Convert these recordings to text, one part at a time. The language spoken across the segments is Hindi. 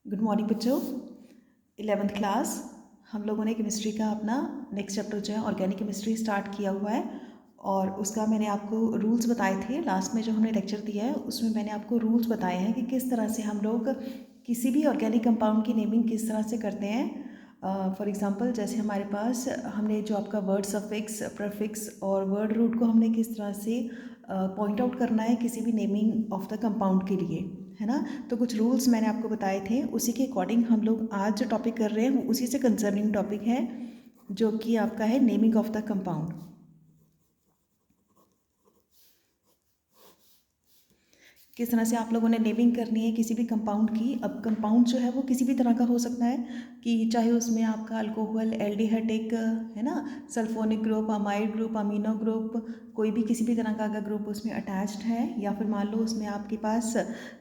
गुड मॉर्निंग बच्चों। 11th क्लास हम लोगों ने केमिस्ट्री का अपना नेक्स्ट चैप्टर जो है ऑर्गेनिक केमिस्ट्री स्टार्ट किया हुआ है और उसका मैंने आपको रूल्स बताए थे। लास्ट में जो हमने लेक्चर दिया है उसमें मैंने आपको रूल्स बताए हैं कि किस तरह से हम लोग किसी भी ऑर्गेनिक कंपाउंड की नेमिंग किस तरह से करते हैं। फॉर एग्जांपल जैसे हमारे पास हमने जो आपका वर्ड सफिक्स, प्रीफिक्स और वर्ड रूट को हमने किस तरह से पॉइंट आउट करना है किसी भी नेमिंग ऑफ द कंपाउंड के लिए, है ना। तो कुछ रूल्स मैंने आपको बताए थे, उसी के अकॉर्डिंग हम लोग आज जो टॉपिक कर रहे हैं वो उसी से कंसर्निंग टॉपिक है जो कि आपका है नेमिंग ऑफ द कंपाउंड। किस तरह से आप लोगों ने नेमिंग करनी है किसी भी कंपाउंड की। अब कंपाउंड जो है वो किसी भी तरह का हो सकता है कि चाहे उसमें आपका अल्कोहल, एल्डिहाइडिक, है ना, sulphonic group, amide group, amino group, कोई भी किसी भी तरह का अगर ग्रुप उसमें अटैच्ड है, या फिर मान लो उसमें आपके पास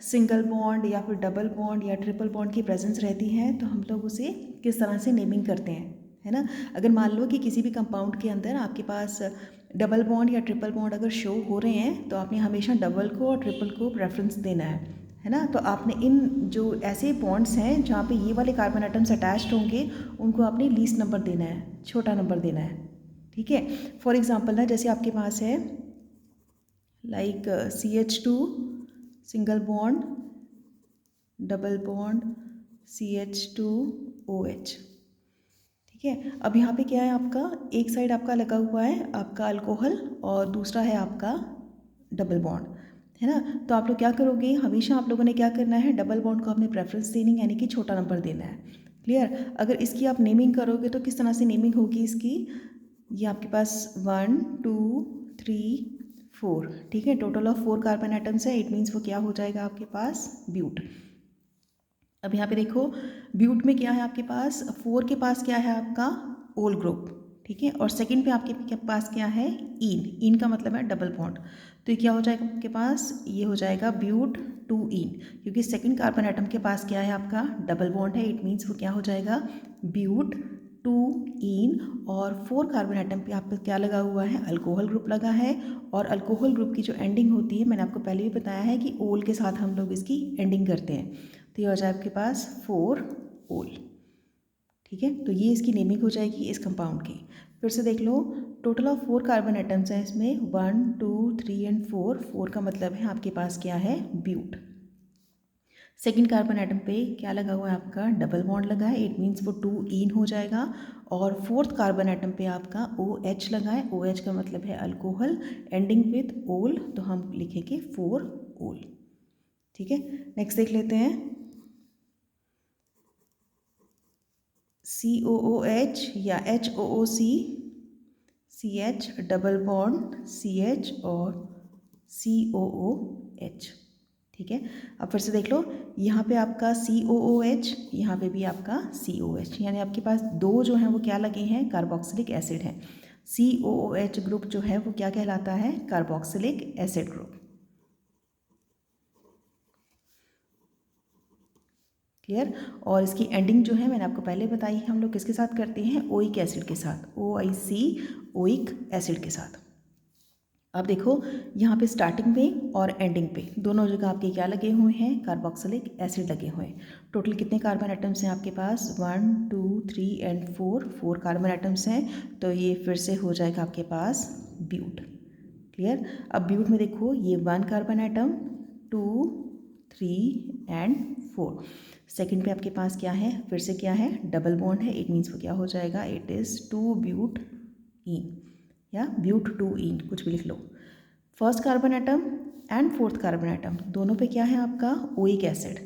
सिंगल बॉन्ड या फिर डबल बॉन्ड या ट्रिपल बॉन्ड की प्रेजेंस रहती है, तो हम लोग उसे किस तरह से नेमिंग करते हैं, है ना। अगर मान लो कि किसी भी कंपाउंड के अंदर आपके पास डबल बॉन्ड या ट्रिपल बॉन्ड अगर शो हो रहे हैं तो आपने हमेशा डबल को और ट्रिपल को प्रेफरेंस देना है ना। तो आपने इन जो ऐसे बॉन्ड्स हैं जहाँ पे ये वाले कार्बन एटम्स अटैच्ड होंगे उनको आपने लीस्ट नंबर देना है, छोटा नंबर देना है, ठीक है। फॉर एग्जांपल ना, जैसे आपके पास है like CH2 single bond, double bond, CH2OH, ठीक है। अब यहाँ पे क्या है, आपका एक साइड आपका लगा हुआ है आपका अल्कोहल और दूसरा है आपका डबल बॉन्ड, है ना। तो आप लोग क्या करोगे, हमेशा आप लोगों ने क्या करना है, डबल बॉन्ड को आपने प्रेफरेंस देनी है, यानी कि छोटा नंबर देना है। क्लियर। अगर इसकी आप नेमिंग करोगे तो किस तरह से नेमिंग होगी इसकी, ये आपके पास 1 2 3 4, ठीक है, टोटल ऑफ 4 कार्बन एटम्स है। इट मीन्स वो क्या हो जाएगा आपके पास, ब्यूट। अब यहाँ पे देखो ब्यूट में क्या है आपके पास, 4 के पास क्या है आपका ओल ग्रुप, ठीक है, और सेकंड पे आपके पास क्या है, इन का मतलब है डबल बॉन्ड। तो ये क्या हो जाएगा आपके पास, ये हो जाएगा ब्यूट 2 इन, क्योंकि सेकंड कार्बन एटम के पास क्या है आपका डबल बॉन्ड है। इट मीन्स वो क्या हो जाएगा, ब्यूट 2 इन। और 4 कार्बन एटम पे आप क्या लगा हुआ है, अल्कोहल ग्रुप लगा है, और अल्कोहल ग्रुप की जो एंडिंग होती है मैंने आपको पहले भी बताया है कि ओल के साथ हम लोग इसकी एंडिंग करते हैं। तो ये हो जाए आपके पास 4 ओल, ठीक है। तो ये इसकी नेमिंग हो जाएगी इस कंपाउंड की। फिर से देख लो, टोटल ऑफ 4 कार्बन एटम्स हैं इसमें, 1 2 3 एंड 4। 4 का मतलब है आपके पास क्या है, ब्यूट। सेकेंड कार्बन एटम पे क्या लगा हुआ है आपका, डबल बॉन्ड लगा है। इट मीन्स वो 2 इन हो जाएगा। और फोर्थ कार्बन एटम पे आपका OH लगा है। OH का मतलब है अल्कोहल, एंडिंग विथ ओल, तो हम लिखेंगे 4 ओल, ठीक है। नेक्स्ट देख लेते हैं, COOH या HOOC, CH double bond CH और COOH, ठीक है। अब फिर से देख लो, यहाँ पे आपका COOH, यहाँ पे भी आपका COH, यानी आपके पास दो जो हैं वो क्या लगे हैं, कार्बोक्सिलिक एसिड हैं। COOH ग्रुप जो है वो क्या कहलाता है, कार्बोक्सिलिक एसिड ग्रुप। क्लियर। और इसकी एंडिंग जो है मैंने आपको पहले बताई है, हम लोग किसके साथ करते हैं, ओइक एसिड के साथ, OIC, ओइक एसिड के साथ। अब देखो यहाँ पे स्टार्टिंग में और एंडिंग पे दोनों जगह आपके क्या लगे हुए हैं, कार्बोक्सिलिक एसिड लगे हुए हैं। टोटल कितने कार्बन एटम्स हैं आपके पास, 1 2 3 एंड 4 कार्बन एटम्स हैं। तो ये फिर से हो जाएगा आपके पास ब्यूट। क्लियर। अब ब्यूट में देखो ये 1 कार्बन एटम, 2 3 एंड 4। सेकंड पे आपके पास क्या है, फिर से क्या है, डबल बॉन्ड है। इट मीन्स वो क्या हो जाएगा, इट इज़ 2 ब्यूट इन या ब्यूट 2 इन, कुछ भी लिख लो। First carbon atom and fourth carbon atom दोनों पे क्या है आपका, ओइक एसिड।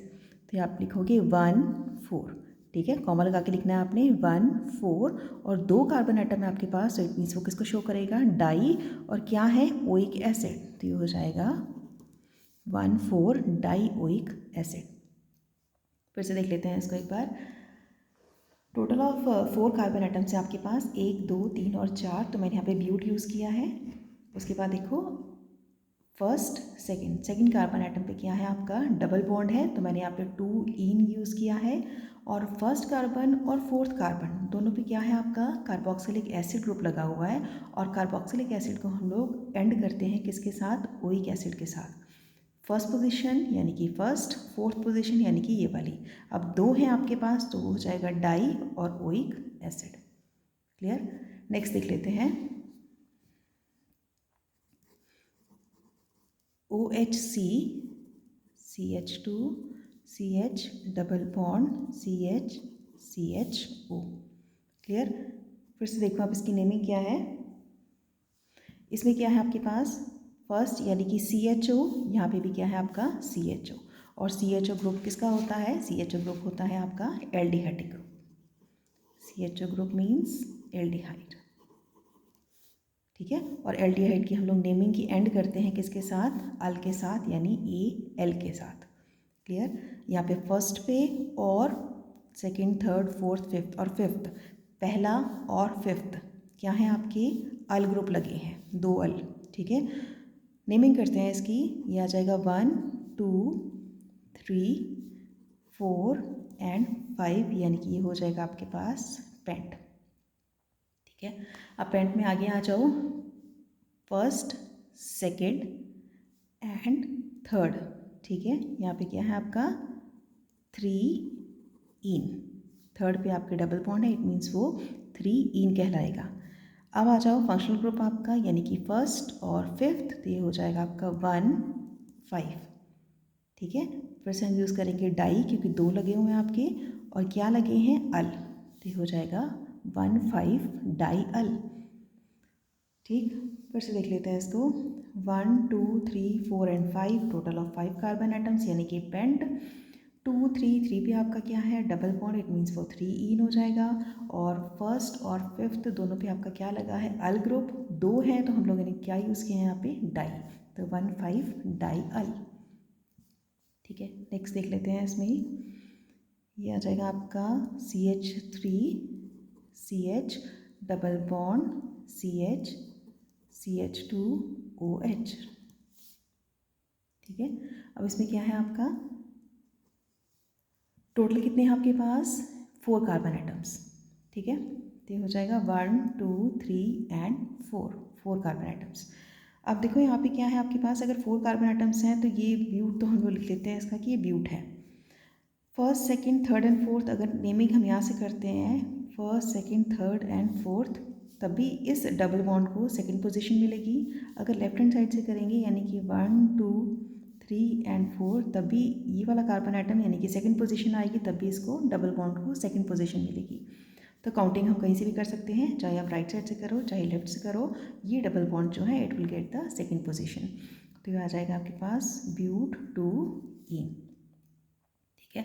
तो आप लिखोगे 1 4, ठीक है, कॉमा लगा के लिखना है आपने 1 4। और 2 कार्बन एटम है आपके पास, तो इट मीन्स वो किसको शो करेगा, डाई, और क्या है, ओइक एसिड। तो ये हो जाएगा 1 4 डाई ओइक एसिड। फिर से देख लेते हैं इसको एक बार। टोटल ऑफ 4 कार्बन एटम्स है आपके पास, 1 2 3 और 4। तो मैंने यहाँ पे ब्यूट यूज़ किया है। उसके बाद देखो फर्स्ट सेकंड कार्बन एटम पे क्या है आपका, डबल बॉन्ड है, तो मैंने यहाँ पे 2 इन यूज़ किया है। और फर्स्ट कार्बन और फोर्थ कार्बन दोनों पे क्या है आपका, कार्बोक्सिलिक एसिड ग्रुप लगा हुआ है। और कार्बोक्सिलिक एसिड को हम लोग एंड करते हैं किसके साथ, ओइक एसिड के साथ। फर्स्ट पोजीशन यानी कि फर्स्ट, फोर्थ पोजीशन यानी कि ये वाली। अब दो हैं आपके पास तो वो हो जाएगा डाई और ओइक एसिड। क्लियर। नेक्स्ट देख लेते हैं। OHC, CH2, CH double bond CH, CHO। Clear. फिर से देखो आप इसकी नेमिंग क्या है। इसमें क्या है आपके पास फर्स्ट यानी कि CHO, यहाँ पे भी क्या है आपका CHO। और CHO ग्रुप किसका होता है, CHO ग्रुप होता है आपका aldehydic group. CHO group means aldehyde. ठीक है। और एल्डिहाइड की हम लोग नेमिंग की एंड करते हैं किसके साथ, अल के साथ, यानी AL के साथ। क्लियर। यहाँ पे फर्स्ट पे और सेकंड, थर्ड, फोर्थ, फिफ्थ और फिफ्थ, पहला और फिफ्थ क्या है आपके अल ग्रुप लगे हैं, दो अल। ठीक है। नेमिंग करते हैं इसकी। ये आ जाएगा 1, 2, 3, 4 एंड 5, यानी कि ये हो जाएगा आपके पास पेंट। ठीक है। अब पेंट में आगे आ जाओ। First, second and third. ठीक है। यहाँ पे क्या है आपका 3 इन। थर्ड पे आपके डबल बॉन्ड है, इट मीन्स वो 3 इन कहलाएगा। अब आ जाओ फंक्शनल ग्रुप आपका, यानी कि फर्स्ट और फिफ्थ, तो ये हो जाएगा आपका 1, 5। ठीक है। फिर से हम यूज़ करेंगे डाई, क्योंकि दो लगे हुए हैं आपके और क्या लगे हैं अल, तो ये हो जाएगा 1, 5 डाई अल। ठीक। फिर से देख लेते हैं इसको। 1, 2, 3, 4 and 5, total of 5 carbon atoms, यानी कि पेंट। 2, 3, 3 पे आपका क्या है डबल बॉन्ड, इट मीन्स वो 3 इन हो जाएगा। और फर्स्ट और फिफ्थ दोनों पे आपका क्या लगा है अल ग्रुप, दो हैं तो हम लोगों ने क्या यूज़ किया है यहाँ पे डाई, तो 1, 5 डाई अल। ठीक है। नेक्स्ट देख लेते हैं इसमें। ये आ जाएगा आपका CH3, CH double bond CH, CH2OH। ठीक है। अब इसमें क्या है आपका टोटल कितने हैं आपके पास 4 कार्बन एटम्स। ठीक है। तो ये हो जाएगा 1, 2, 3 एंड 4 कार्बन एटम्स। अब देखो यहाँ पे क्या है आपके पास, अगर 4 कार्बन एटम्स हैं तो ये ब्यूट, तो हम लोग लिख लेते हैं इसका कि ये ब्यूट है। First, second, third and fourth, अगर नेमिंग हम यहाँ से करते हैं first, second, third and fourth, तभी इस डबल बॉन्ड को सेकंड पोजीशन मिलेगी। अगर लेफ्ट हैंड साइड से करेंगे यानी कि 1, 2, 3 एंड 4, तभी ये वाला कार्बन आइटम यानी कि सेकंड पोजीशन आएगी, तभी इसको डबल बॉन्ड को सेकंड पोजीशन मिलेगी। तो काउंटिंग हम कहीं से भी कर सकते हैं, चाहे आप राइट साइड से करो चाहे लेफ्ट से करो, ये डबल बॉन्ड जो है it will get the second position. तो ये आ जाएगा आपके पास ब्यूट 2 इन। ठीक है।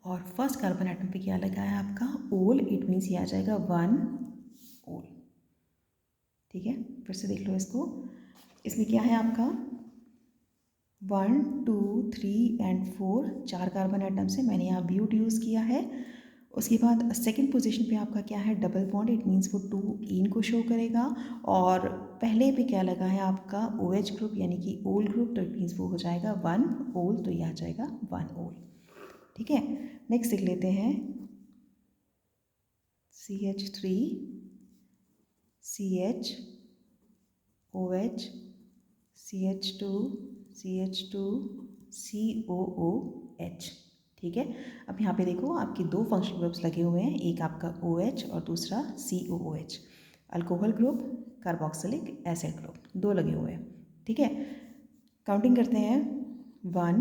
और फर्स्ट कार्बन एटम पे क्या लगा है आपका ओल, इट मीन्स ये आ जाएगा 1 ओल। ठीक है। फिर से देख लो इसको। इसमें क्या है आपका 1, 2, 3 एंड 4, 4 कार्बन एटम्स है, मैंने यहाँ ब्यूट यूज़ किया है। उसके बाद सेकंड पोजीशन पे आपका क्या है डबल बॉन्ड, इट मीन्स वो 2 इन को शो करेगा। और पहले पे क्या लगा है आपका OH ग्रुप यानी कि ओल ग्रुप, तो इट मीन्स वो हो जाएगा 1 ओल, तो ये आ जाएगा 1 ओल। ठीक है। नेक्स्ट देख लेते हैं CH3, CH, OH, CH2, CH2, COOH। ठीक है। अब यहाँ पे देखो आपके दो फंक्शनल ग्रुप्स लगे हुए हैं, एक आपका OH और दूसरा COOH, alcohol group, carboxylic acid group, दो लगे हुए हैं। ठीक है। काउंटिंग करते हैं 1,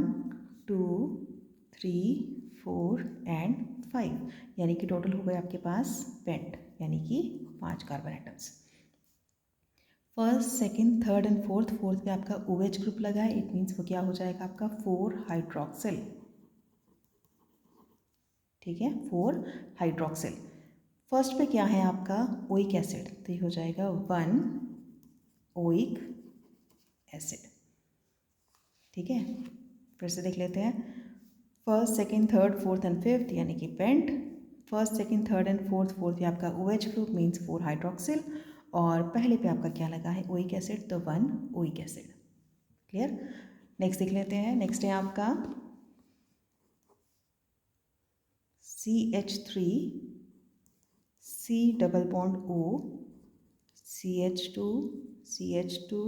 2, 3, 4 एंड 5, यानी कि टोटल हो गए आपके पास पेंट, यानी कि 5 carbon atoms. First, second, third and fourth पे आपका OH ग्रुप लगा है, इट मीन्स वो क्या हो जाएगा आपका 4 हाइड्रोक्सिल। ठीक है। 4 हाइड्रोक्सिल। फर्स्ट पे क्या है आपका ओइक एसिड, तो ये हो जाएगा 1 ओइक एसिड। ठीक है। फिर से देख लेते हैं। First, second, third, fourth and fifth, यानी कि पेंट। First, second, third and fourth पे आपका OH ग्रुप मीन्स 4 हाइड्रोक्सिल। और पहले पे आपका क्या लगा है ओइक एसिड, तो 1 ओइक एसिड। क्लियर। नेक्स्ट देख लेते हैं। नेक्स्ट है आपका CH3, C double bond O, CH2, CH2,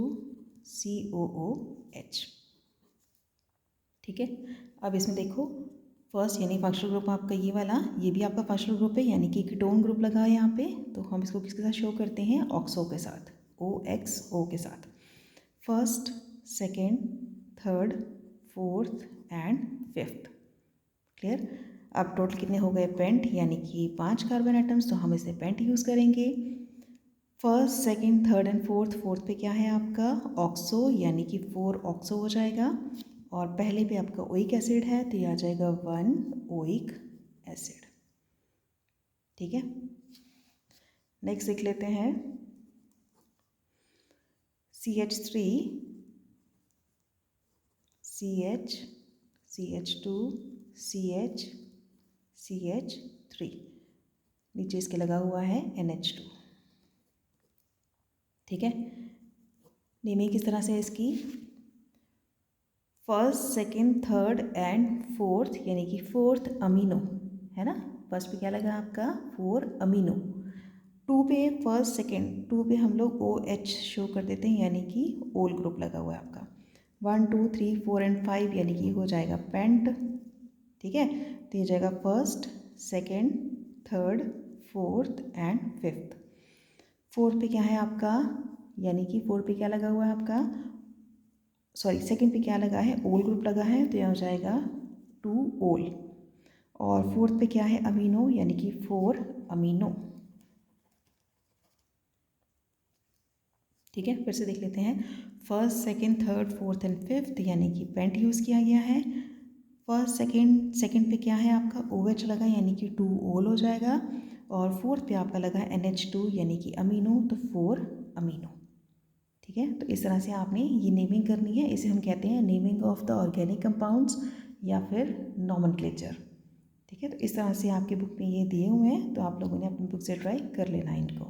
COOH। ठीक है। अब इसमें देखो फर्स्ट यानी फंक्शनल ग्रुप आपका ये वाला, ये भी आपका फंक्शनल ग्रुप है यानी कि कीटोन ग्रुप लगा है यहाँ पे, तो हम इसको किसके साथ शो करते हैं, ऑक्सो के साथ, OXO के साथ। First, second, third, fourth and fifth. Clear. अब टोटल कितने हो गए, पेंट, यानी कि 5 कार्बन एटम्स, तो हम इसे पेंट यूज़ करेंगे। First, second, third and fourth, fourth पे क्या है आपका ऑक्सो, यानी कि 4 ऑक्सो हो जाएगा, और पहले पे आपका ओइक एसिड है तो ये आ जाएगा 1 ओइक एसिड। ठीक है। नेक्स्ट देख लेते हैं CH3, CH, CH2, CH, CH3, नीचे इसके लगा हुआ है NH2। ठीक है। नेमिंग किस तरह से है इसकी, first, second, third and fourth, यानी कि फोर्थ अमीनो, है ना। फर्स्ट पे क्या लगा आपका 4 अमीनो, 2 पे फर्स्ट सेकेंड, 2 पे हम लोग OH शो कर देते हैं यानी कि ओल ग्रुप लगा हुआ है आपका। 1 2 3 4 एंड 5 यानी कि हो जाएगा पेंट। ठीक है। तो ये जाएगा first, second, third, fourth and fifth. Fourth पे क्या है आपका, यानी कि फोर्थ पे क्या लगा हुआ है आपका, सॉरी सेकंड पे क्या लगा है, ओल ग्रुप लगा है, तो यहाँ हो जाएगा 2 ओल। और फोर्थ पे क्या है, अमीनो, यानी कि 4 अमीनो। ठीक है। फिर से देख लेते हैं, first, second, third, fourth and fifth, यानी कि पेंट यूज़ किया गया है। फर्स्ट, सेकंड पे क्या है आपका OH लगा, यानी कि 2 ओल हो जाएगा, और फोर्थ पे आपका लगा है NH2 यानी कि अमीनो, तो 4 अमीनो। ठीक है। तो इस तरह से आपने ये नेमिंग करनी है, इसे हम कहते हैं naming of the organic compounds या फिर नॉमेनक्लेचर। ठीक है। तो इस तरह से आपकी बुक में ये दिए हुए हैं, तो आप लोगों ने अपनी बुक से ट्राई कर लेना इनको।